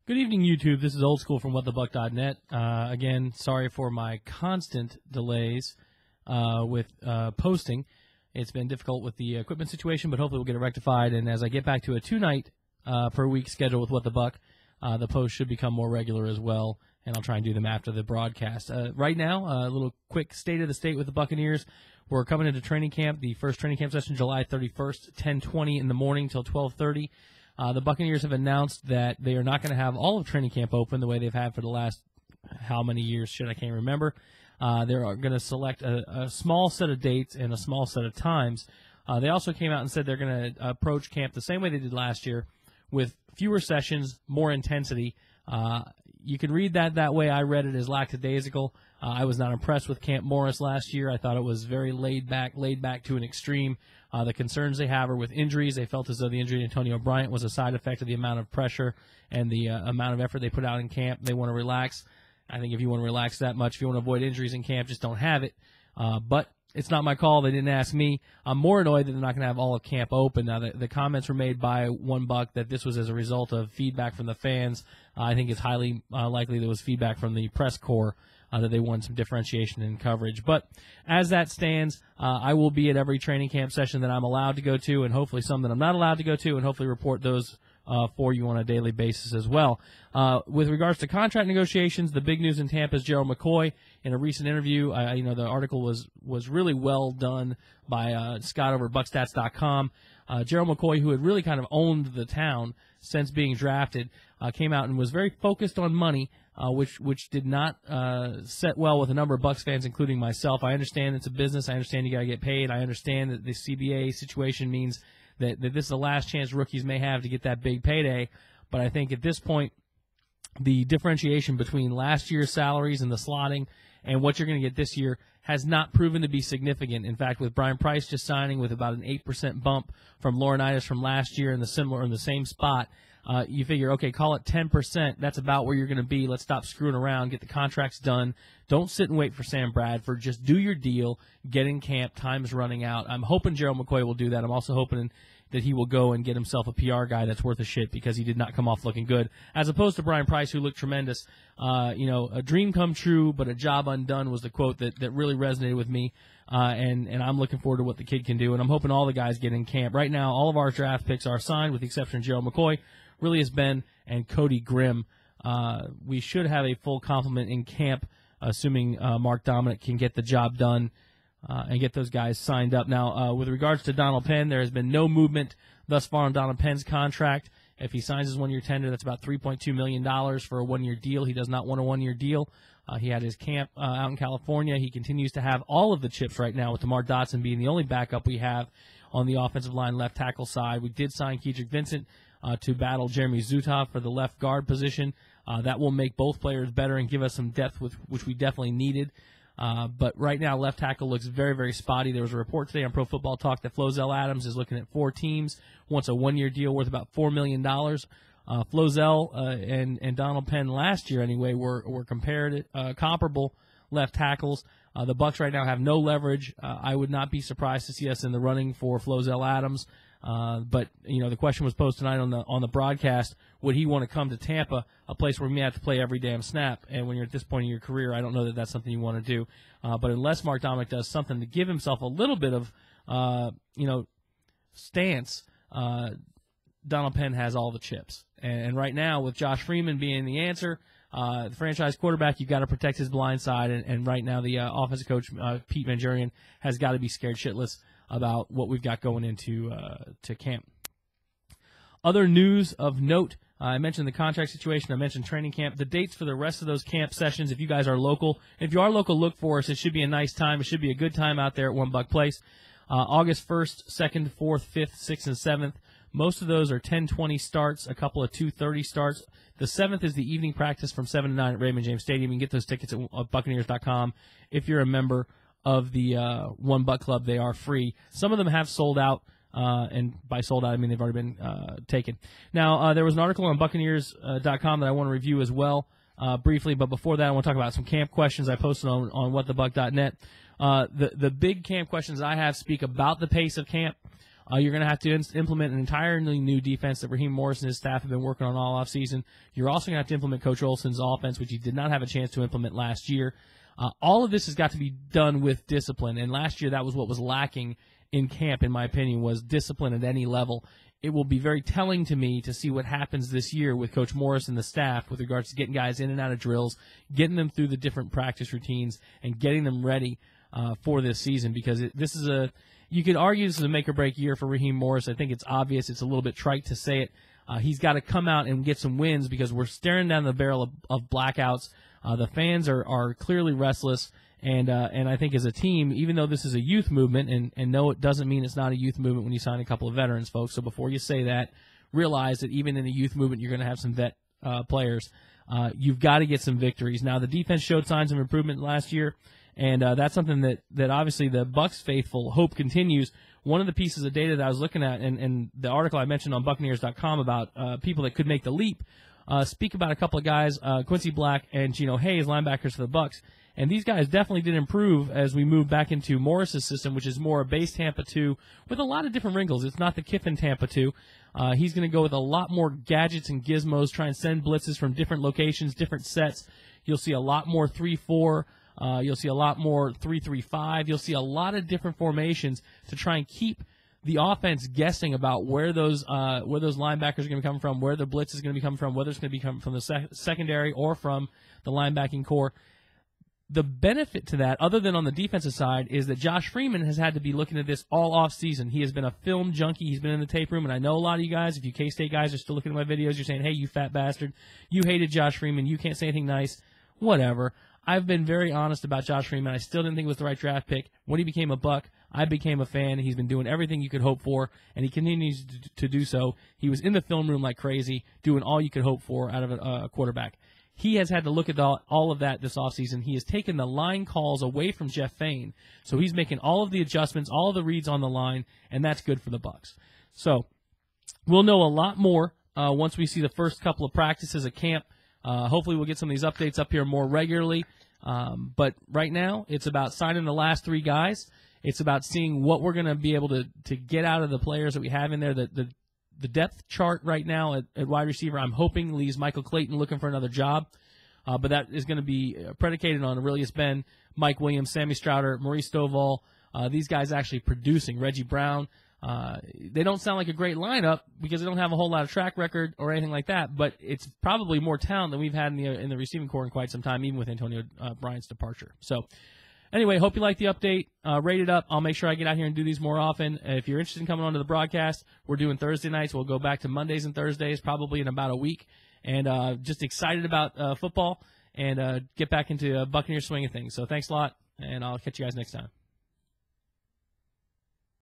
Good evening, YouTube. This is Old School from WhatTheBuck.net. Again, sorry for my constant delays with posting. It's been difficult with the equipment situation, but hopefully we'll get it rectified. And as I get back to a 2-night per week schedule with What the Buck, the posts should become more regular as well, and I'll try and do them after the broadcast. Right now, a little quick state of the state with the Buccaneers. We're coming into training camp. The first training camp session, July 31st, 10:20 in the morning till 12:30. The Buccaneers have announced that they are not going to have all of training camp open the way they've had for the last how many years, I can't remember. They're going to select a small set of dates and a small set of times. They also came out and said they're going to approach camp the same way they did last year, with fewer sessions, more intensity. You can read that way. I read it as lackadaisical. I was not impressed with Camp Morris last year. I thought it was very laid back to an extreme. The concerns they have are with injuries. They felt as though the injury to Antonio Bryant was a side effect of the amount of pressure and the amount of effort they put out in camp. They want to relax. I think if you want to relax that much, if you want to avoid injuries in camp, just don't have it. But it's not my call. They didn't ask me. I'm more annoyed that they're not going to have all of camp open. Now, the comments were made by One Buck that this was as a result of feedback from the fans. I think it's highly likely there was feedback from the press corps that they wanted some differentiation in coverage. But as that stands, I will be at every training camp session that I'm allowed to go to, and hopefully some that I'm not allowed to go to, and hopefully report those for you on a daily basis as well. With regards to contract negotiations, the big news in Tampa is Gerald McCoy. In a recent interview, the article was really well done by Scott over at Buckstats.com. Gerald McCoy, who had really kind of owned the town since being drafted, came out and was very focused on money, which did not set well with a number of Bucs fans, including myself. I understand it's a business. I understand you got to get paid. I understand that the CBA situation means that this is the last chance rookies may have to get that big payday. But I think at this point, the differentiation between last year's salaries and the slotting and what you're going to get this year has not proven to be significant. In fact, with Brian Price just signing with about an 8% bump from Laurinaitis from last year in the same spot, you figure, okay, call it 10%. That's about where you're going to be. Let's stop screwing around. Get the contracts done. Don't sit and wait for Sam Bradford. Just do your deal. Get in camp. Time's running out. I'm hoping Gerald McCoy will do that. I'm also hoping that he will go and get himself a PR guy that's worth a shit, because he did not come off looking good, as opposed to Brian Price, who looked tremendous. A dream come true, but a job undone was the quote that really resonated with me, and I'm looking forward to what the kid can do, and I'm hoping all the guys get in camp. Right now, all of our draft picks are signed, with the exception of Gerald McCoy, really has been, and Cody Grimm. We should have a full complement in camp, assuming Mark Dominic can get the job done and get those guys signed up. Now, with regards to Donald Penn, there has been no movement thus far on Donald Penn's contract. If he signs his one-year tender, that's about $3.2 million for a one-year deal. He does not want a one-year deal. He had his camp out in California. He continues to have all of the chips right now, with DeMar Dotson being the only backup we have on the offensive line left tackle side. We did sign Kedrick Vincent to battle Jeremy Zutov for the left guard position. That will make both players better and give us some depth, which we definitely needed. But right now, left tackle looks very, very spotty. There was a report today on Pro Football Talk that Flozell Adams is looking at 4 teams, wants a one-year deal worth about $4 million. Flozell and Donald Penn last year, anyway, were comparable left tackles. The Bucs right now have no leverage. I would not be surprised to see us in the running for Flozell Adams. But the question was posed tonight on the broadcast: would he want to come to Tampa, a place where he may have to play every damn snap? And when you're at this point in your career, I don't know that that's something you want to do. But unless Mark Dominic does something to give himself a little bit of stance, Donald Penn has all the chips. And right now, with Josh Freeman being the answer, the franchise quarterback, you've got to protect his blind side. And right now, the offensive coach, Pete Manjurian, has got to be scared shitless about what we've got going into to camp. Other news of note, I mentioned the contract situation. I mentioned training camp. The dates for the rest of those camp sessions, if you guys are local. If you are local, look for us. It should be a nice time. It should be a good time out there at One Buck Place. August 1st, 2nd, 4th, 5th, 6th, and 7th. Most of those are 10:20 starts, a couple of 2:30 starts. The 7th is the evening practice from 7 to 9 at Raymond James Stadium. You can get those tickets at Buccaneers.com. If you're a member of the One Buck Club, they are free. Some of them have sold out, and by sold out, I mean they've already been taken. Now, there was an article on Buccaneers.com that I want to review as well briefly, but before that, I want to talk about some camp questions I posted on WhatTheBuck.net. The big camp questions I have speak about the pace of camp. You're going to have to implement an entirely new defense that Raheem Morris and his staff have been working on all offseason. You're also going to have to implement Coach Olson's offense, which he did not have a chance to implement last year. All of this has got to be done with discipline, and last year that was what was lacking in camp, in my opinion, was discipline at any level. It will be very telling to me to see what happens this year with Coach Morris and the staff with regards to getting guys in and out of drills, getting them through the different practice routines, and getting them ready for this season, because this is you could argue this is a make-or-break year for Raheem Morris. I think it's obvious. It's a little bit trite to say it. He's got to come out and get some wins because we're staring down the barrel of blackouts. The fans are clearly restless, and I think as a team, even though this is a youth movement, and no, it doesn't mean it's not a youth movement when you sign a couple of veterans, folks. So before you say that, realize that even in a youth movement, you're going to have some vet players. You've got to get some victories. Now, the defense showed signs of improvement last year, and that's something that obviously the Bucs faithful hope continues. One of the pieces of data that I was looking at, and the article I mentioned on Buccaneers.com about people that could make the leap, speak about a couple of guys, Quincy Black and Geno Hayes, linebackers for the Bucs. And these guys definitely did improve as we moved back into Morris's system, which is more a base Tampa 2 with a lot of different wrinkles. It's not the Kiffin Tampa 2. He's going to go with a lot more gadgets and gizmos, try and send blitzes from different locations, different sets. You'll see a lot more 3-4. You'll see a lot more 3-3-5. You'll see a lot of different formations to try and keep the offense guessing about where those linebackers are going to come from, where the blitz is going to be coming from, whether it's going to be coming from the secondary or from the linebacking core. The benefit to that, other than on the defensive side, is that Josh Freeman has had to be looking at this all off season. He has been a film junkie. He's been in the tape room, and I know a lot of you guys, if you K-State guys are still looking at my videos, you're saying, hey, you fat bastard, you hated Josh Freeman, you can't say anything nice, whatever. I've been very honest about Josh Freeman. I still didn't think it was the right draft pick. When he became a Buck, I became a fan. He's been doing everything you could hope for, and he continues to do so. He was in the film room like crazy, doing all you could hope for out of a quarterback. He has had to look at all of that this offseason. He has taken the line calls away from Jeff Fain, so he's making all of the adjustments, all of the reads on the line, and that's good for the Bucs. So we'll know a lot more once we see the first couple of practices at camp. Hopefully we'll get some of these updates up here more regularly. But right now it's about signing the last three guys. It's about seeing what we're going to be able to get out of the players that we have in there. The depth chart right now at wide receiver, I'm hoping, leaves Michael Clayton looking for another job. But that is going to be predicated on Aurelius Ben, Mike Williams, Sammy Strouder, Maurice Stovall. These guys actually producing. Reggie Brown. They don't sound like a great lineup because they don't have a whole lot of track record or anything like that, but it's probably more talent than we've had in the receiving corps in quite some time, even with Antonio Bryant's departure. So anyway, hope you like the update. Rate it up. I'll make sure I get out here and do these more often. If you're interested in coming onto the broadcast, we're doing Thursday nights. We'll go back to Mondays and Thursdays probably in about a week. And just excited about football and get back into Buccaneers swing of things. So thanks a lot, and I'll catch you guys next time.